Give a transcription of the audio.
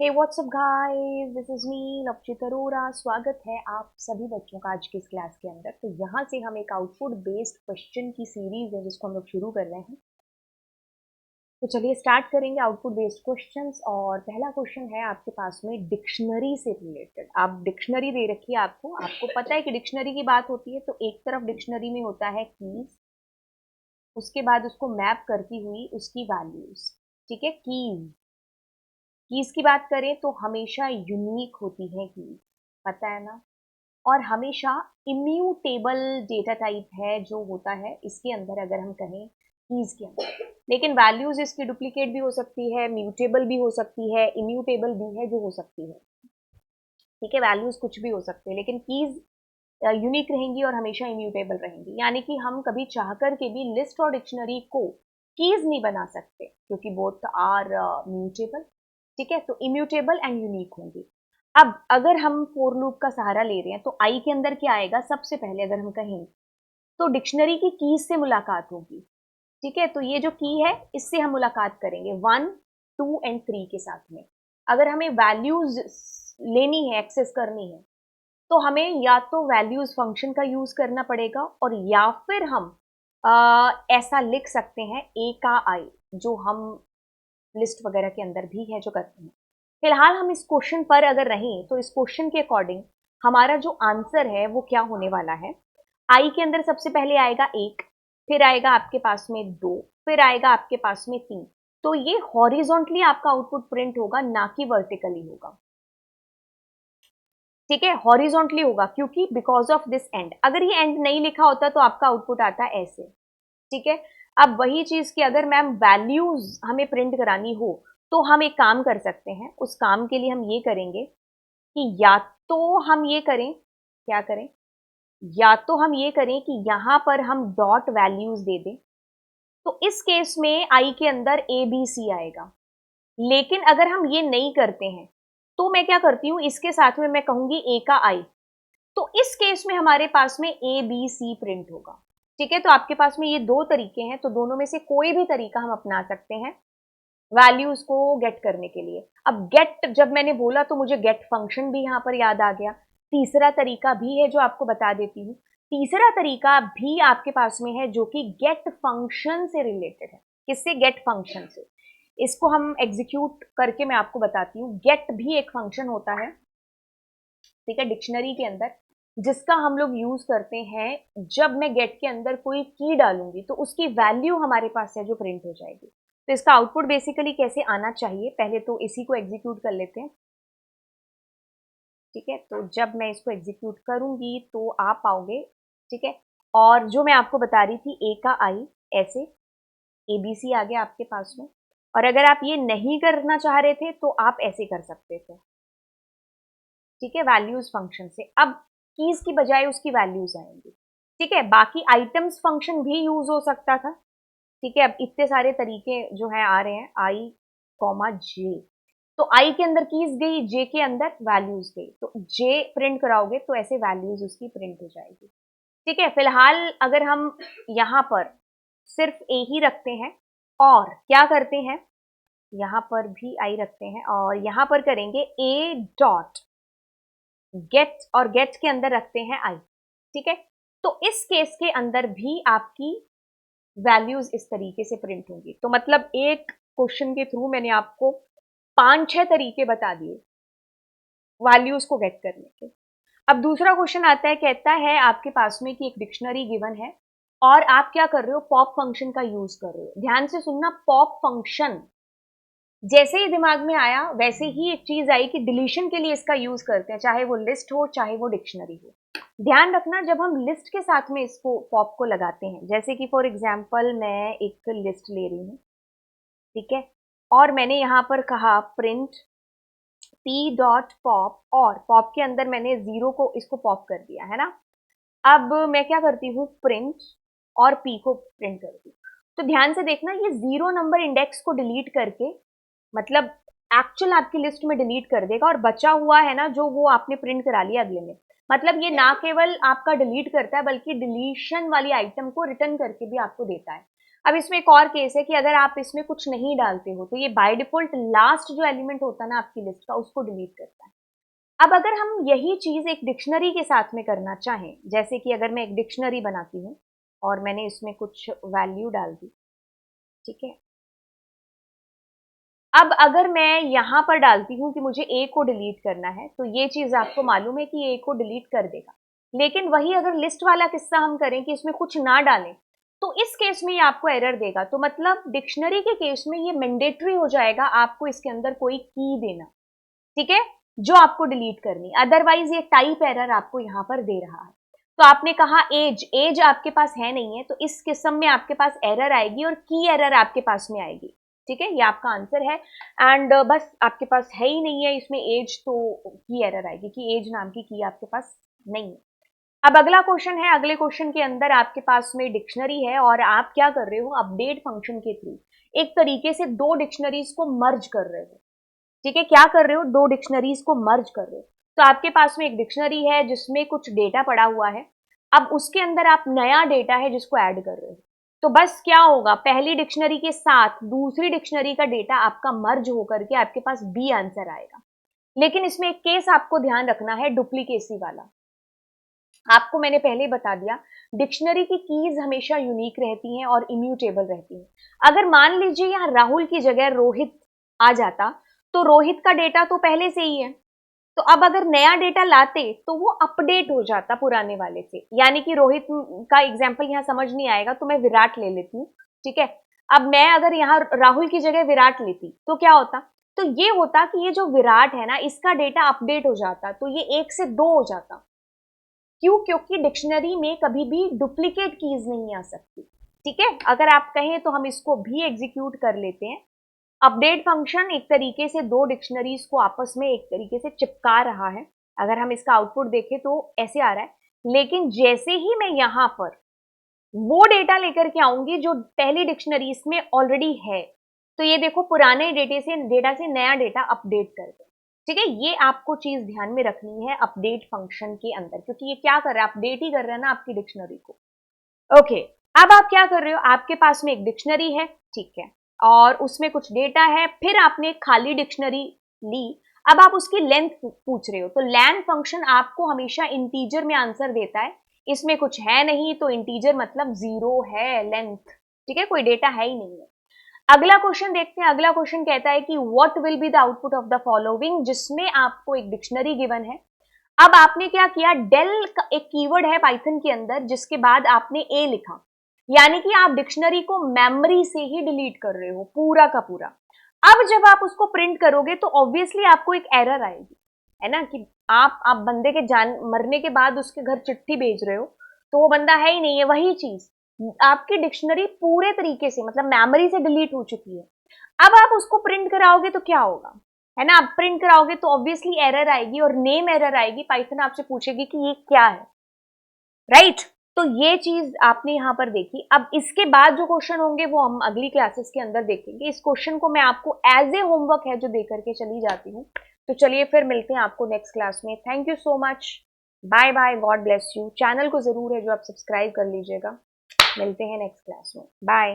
Hey WhatsApp guys, this is me Lavchit Arora. स्वागत है आप सभी बच्चों का आज की इस क्लास के अंदर। तो यहाँ से हम एक आउटपुट बेस्ड क्वेश्चन की सीरीज है जिसको हम लोग शुरू कर रहे हैं। तो चलिए स्टार्ट करेंगे आउटपुट बेस्ड क्वेश्चंस। और पहला क्वेश्चन है आपके पास में डिक्शनरी से रिलेटेड। आप डिक्शनरी दे रखी है आपको पता है कि डिक्शनरी की बात होती है तो एक तरफ डिक्शनरी में होता है कीज, उसके बाद उसको मैप करती हुई उसकी वैल्यूज। ठीक है, कीज की बात करें तो हमेशा यूनिक होती है कीज, पता है ना। और हमेशा इम्यूटेबल डेटा टाइप है जो होता है इसके अंदर, अगर हम कहें कीज के अंदर। लेकिन वैल्यूज इसकी डुप्लीकेट भी हो सकती है, म्यूटेबल भी हो सकती है, इम्यूटेबल भी है जो हो सकती है। ठीक है, वैल्यूज कुछ भी हो सकते हैं लेकिन कीज यूनिक रहेंगी और हमेशा इम्यूटेबल रहेंगी। यानी कि हम कभी चाहकर के भी लिस्ट और डिक्शनरी को कीज नहीं बना सकते क्योंकि बोथ आर म्यूटेबल। ठीक है, तो इम्यूटेबल एंड यूनिक होंगी। अब अगर हम फोर लूप का सहारा ले रहे हैं तो आई के अंदर क्या आएगा? सबसे पहले अगर हम कहें तो डिक्शनरी की कीज से मुलाकात होगी। ठीक है, तो ये जो की है इससे हम मुलाकात करेंगे 1, 2 एंड 3 के साथ में। अगर हमें वैल्यूज लेनी है, एक्सेस करनी है, तो हमें या तो वैल्यूज फंक्शन का यूज करना पड़ेगा और या फिर हम ऐसा लिख सकते हैं ए का आई, जो हम लिस्ट वगैरह के अंदर भी है जो करते हैं। फिलहाल हम इस क्वेश्चन पर अगर रहें तो इस क्वेश्चन के अकॉर्डिंग हमारा जो आंसर है वो क्या होने वाला है। आई के अंदर सबसे पहले आएगा एक, फिर आएगा आपके पास में दो, फिर आएगा आपके पास में तीन। तो ये हॉरिजॉन्टली आपका आउटपुट प्रिंट होगा, ना कि वर्टिकली होगा। ठीक है, हॉरिजॉन्टली होगा क्योंकि बिकॉज ऑफ दिस एंड। अगर ये एंड नहीं लिखा होता तो आपका आउटपुट आता ऐसे। ठीक है, अब वही चीज की अगर मैम वैल्यूज हमें प्रिंट करानी हो तो हम एक काम कर सकते हैं। उस काम के लिए हम ये करेंगे कि या तो हम ये करें, क्या करें, या तो हम ये करें कि यहां पर हम डॉट वैल्यूज दे दें। तो इस केस में आई के अंदर ए बी सी आएगा। लेकिन अगर हम ये नहीं करते हैं तो मैं क्या करती हूं, इसके साथ में मैं कहूंगी ए का आई। तो इस केस में हमारे पास में ए बी सी प्रिंट होगा। ठीक है, तो आपके पास में ये दो तरीके हैं, तो दोनों में से कोई भी तरीका हम अपना सकते हैं वैल्यूज को गेट करने के लिए। अब गेट जब मैंने बोला तो मुझे गेट फंक्शन भी यहां पर याद आ गया। तीसरा तरीका भी है जो आपको बता देती हूँ। तीसरा तरीका भी आपके पास में है जो कि गेट फंक्शन से रिलेटेड है। किससे? गेट फंक्शन से। इसको हम एग्जीक्यूट करके मैं आपको बताती हूँ। गेट भी एक फंक्शन होता है, ठीक है, डिक्शनरी के अंदर, जिसका हम लोग यूज करते हैं जब मैं गेट के अंदर कोई की डालूंगी तो उसकी वैल्यू हमारे पास है जो प्रिंट हो जाएगी। तो इसका आउटपुट बेसिकली कैसे आना चाहिए, पहले तो इसी को एग्जीक्यूट कर लेते हैं। ठीक है, तो जब मैं इसको एग्जीक्यूट करूंगी तो आप आओगे। ठीक है, और जो मैं आपको बता रही थी ए का आई, ऐसे एबीसी आ गया आपके पास में। और अगर आप ये नहीं करना चाह रहे थे तो आप ऐसे कर सकते थे। ठीक है, वैल्यूज फंक्शन से अब कीज की बजाय उसकी वैल्यूज आएंगी। ठीक है, बाकी आइटम्स फंक्शन भी यूज हो सकता था। ठीक है, अब इतने सारे तरीके जो है आ रहे हैं, आई कॉमा जे। तो आई के अंदर कीज गई, जे के अंदर वैल्यूज गई, तो जे प्रिंट कराओगे तो ऐसे वैल्यूज उसकी प्रिंट हो जाएगी। ठीक है, फिलहाल अगर हम यहां पर सिर्फ ए ही रखते हैं और क्या करते हैं, यहां पर भी आई रखते हैं और यहां पर करेंगे ए डॉट गेट, और गेट के अंदर रखते हैं आई। ठीक है, तो इस केस के अंदर भी आपकी वैल्यूज इस तरीके से प्रिंट होंगी। तो मतलब एक क्वेश्चन के थ्रू मैंने आपको 5-6 तरीके बता दिए वैल्यूज को गेट करने के। अब दूसरा क्वेश्चन आता है, कहता है आपके पास में कि एक डिक्शनरी गिवन है और आप क्या कर रहे हो, पॉप फंक्शन का यूज कर रहे हो। ध्यान से सुनना, पॉप फंक्शन जैसे ही दिमाग में आया वैसे ही एक चीज आई कि डिलीशन के लिए इसका यूज करते हैं, चाहे वो लिस्ट हो चाहे वो डिक्शनरी हो। ध्यान रखना, जब हम लिस्ट के साथ में इसको पॉप को लगाते हैं, जैसे कि फॉर एग्जांपल मैं एक लिस्ट ले रही हूं, ठीक है, और मैंने यहां पर कहा प्रिंट पी डॉट पॉप, और पॉप के अंदर मैंने जीरो को इसको पॉप कर दिया है ना। अब मैं क्या करती हूँ, प्रिंट और पी को प्रिंट करती हूँ। तो ध्यान से देखना, ये जीरो नंबर इंडेक्स को डिलीट करके, मतलब एक्चुअल आपकी लिस्ट में डिलीट कर देगा, और बचा हुआ है ना जो, वो आपने प्रिंट करा लिया अगले में। मतलब ये ना केवल आपका डिलीट करता है बल्कि डिलीशन वाली आइटम को रिटर्न करके भी आपको देता है। अब इसमें एक और केस है कि अगर आप इसमें कुछ नहीं डालते हो तो ये बाय डिफॉल्ट लास्ट जो एलिमेंट होता है ना आपकी लिस्ट का उसको डिलीट करता है। अब अगर हम यही चीज एक डिक्शनरी के साथ में करना चाहें, जैसे कि अगर मैं एक डिक्शनरी बनाती हूँ और मैंने इसमें कुछ वैल्यू डाल दी, ठीक है, अब अगर मैं यहां पर डालती हूं कि मुझे ए को डिलीट करना है तो ये चीज आपको मालूम है कि ए को डिलीट कर देगा। लेकिन वही अगर लिस्ट वाला किस्सा हम करें कि इसमें कुछ ना डालें तो इस केस में ये आपको एरर देगा। तो मतलब डिक्शनरी के केस में ये मैंडेटरी हो जाएगा आपको इसके अंदर कोई की देना, ठीक है, जो आपको डिलीट करनी, अदरवाइज ये टाइप एरर आपको यहां पर दे रहा है। तो आपने कहा एज, एज आपके पास है नहीं है तो इस किस्म में आपके पास एरर आएगी और की एरर आपके पास में आएगी, ठीक है, ये आपका आंसर है। एंड बस आपके पास है ही नहीं है इसमें एज तो की एरर आएगी कि एज नाम की आपके पास नहीं है। अब अगला क्वेश्चन है, अगले क्वेश्चन के अंदर आपके पास में डिक्शनरी है और आप क्या कर रहे हो, अपडेट फंक्शन के थ्रू एक तरीके से दो डिक्शनरीज को मर्ज कर रहे हो, ठीक है, क्या कर रहे हो, दो डिक्शनरीज को मर्ज कर रहे हो। तो आपके पास में एक डिक्शनरी है जिसमें कुछ डेटा पड़ा हुआ है, अब उसके अंदर आप नया डेटा है जिसको ऐड कर रहे हो। तो बस क्या होगा, पहली डिक्शनरी के साथ दूसरी डिक्शनरी का डेटा आपका मर्ज होकर के आपके पास बी आंसर आएगा। लेकिन इसमें एक केस आपको ध्यान रखना है, डुप्लीकेसी वाला। आपको मैंने पहले बता दिया डिक्शनरी की कीज हमेशा यूनिक रहती हैं और इम्यूटेबल रहती हैं। अगर मान लीजिए यहां राहुल की जगह रोहित आ जाता तो रोहित का डेटा तो पहले से ही है, तो अब अगर नया डेटा लाते तो वो अपडेट हो जाता पुराने वाले से। यानी कि रोहित का एग्जाम्पल यहां समझ नहीं आएगा तो मैं विराट ले लेती हूँ, ठीक है। अब मैं अगर यहाँ राहुल की जगह विराट लेती तो क्या होता, तो ये होता कि ये जो विराट है ना इसका डेटा अपडेट हो जाता, तो ये 1 से 2 हो जाता। क्यों, क्योंकि डिक्शनरी में कभी भी डुप्लीकेट कीज नहीं आ सकती, ठीक है। अगर आप कहें तो हम इसको भी एग्जीक्यूट कर लेते हैं। अपडेट फंक्शन एक तरीके से दो डिक्शनरीज को आपस में एक तरीके से चिपका रहा है। अगर हम इसका आउटपुट देखें तो ऐसे आ रहा है, लेकिन जैसे ही मैं यहां पर वो डेटा लेकर के आऊंगी जो पहली डिक्शनरी इसमें ऑलरेडी है, तो ये देखो पुराने डेटा से नया डेटा अपडेट कर दे, ठीक है। ये आपको चीज ध्यान में रखनी है अपडेट फंक्शन के अंदर, क्योंकि ये क्या कर रहा है, अपडेट ही कर रहा है ना आपकी डिक्शनरी को। ओके, अब आप क्या कर रहे हो, आपके पास में एक डिक्शनरी है, ठीक है, और उसमें कुछ डेटा है, फिर आपने एक खाली डिक्शनरी ली। अब आप उसकी लेंथ पूछ रहे हो, तो लेंथ फंक्शन आपको हमेशा इंटीजर में आंसर देता है। इसमें कुछ है नहीं तो इंटीजर मतलब 0 है लेंथ, ठीक है, कोई डेटा है ही नहीं है। अगला क्वेश्चन देखते हैं। अगला क्वेश्चन कहता है कि what will be the output of the following, जिसमें आपको एक डिक्शनरी गिवन है। अब आपने क्या किया, डेल एक कीवर्ड है पाइथन के अंदर जिसके बाद आपने ए लिखा, यानी कि आप डिक्शनरी को मेमोरी से ही डिलीट कर रहे हो पूरा का पूरा। अब जब आप उसको प्रिंट करोगे तो ऑब्वियसली आपको एक एरर आएगी, है ना, कि आप बंदे के जान मरने के बाद उसके घर चिट्ठी भेज रहे हो तो वो बंदा है ही नहीं है। वही चीज आपकी डिक्शनरी पूरे तरीके से मतलब मेमोरी से डिलीट हो चुकी है। अब आप उसको प्रिंट कराओगे तो क्या होगा, है ना, आप प्रिंट कराओगे तो ऑब्वियसली एरर आएगी और नेम एरर आएगी। पाइथन आपसे पूछेगी कि ये क्या है, राइट। तो ये चीज आपने यहां पर देखी। अब इसके बाद जो क्वेश्चन होंगे वो हम अगली क्लासेस के अंदर देखेंगे। इस क्वेश्चन को मैं आपको एज ए होमवर्क है जो दे करके चली जाती हूँ। तो चलिए फिर मिलते हैं आपको नेक्स्ट क्लास में। Thank you so much, bye bye, God bless you. Channel को जरूर है जो आप सब्सक्राइब कर लीजिएगा। मिलते हैं नेक्स्ट क्लास में, बाय।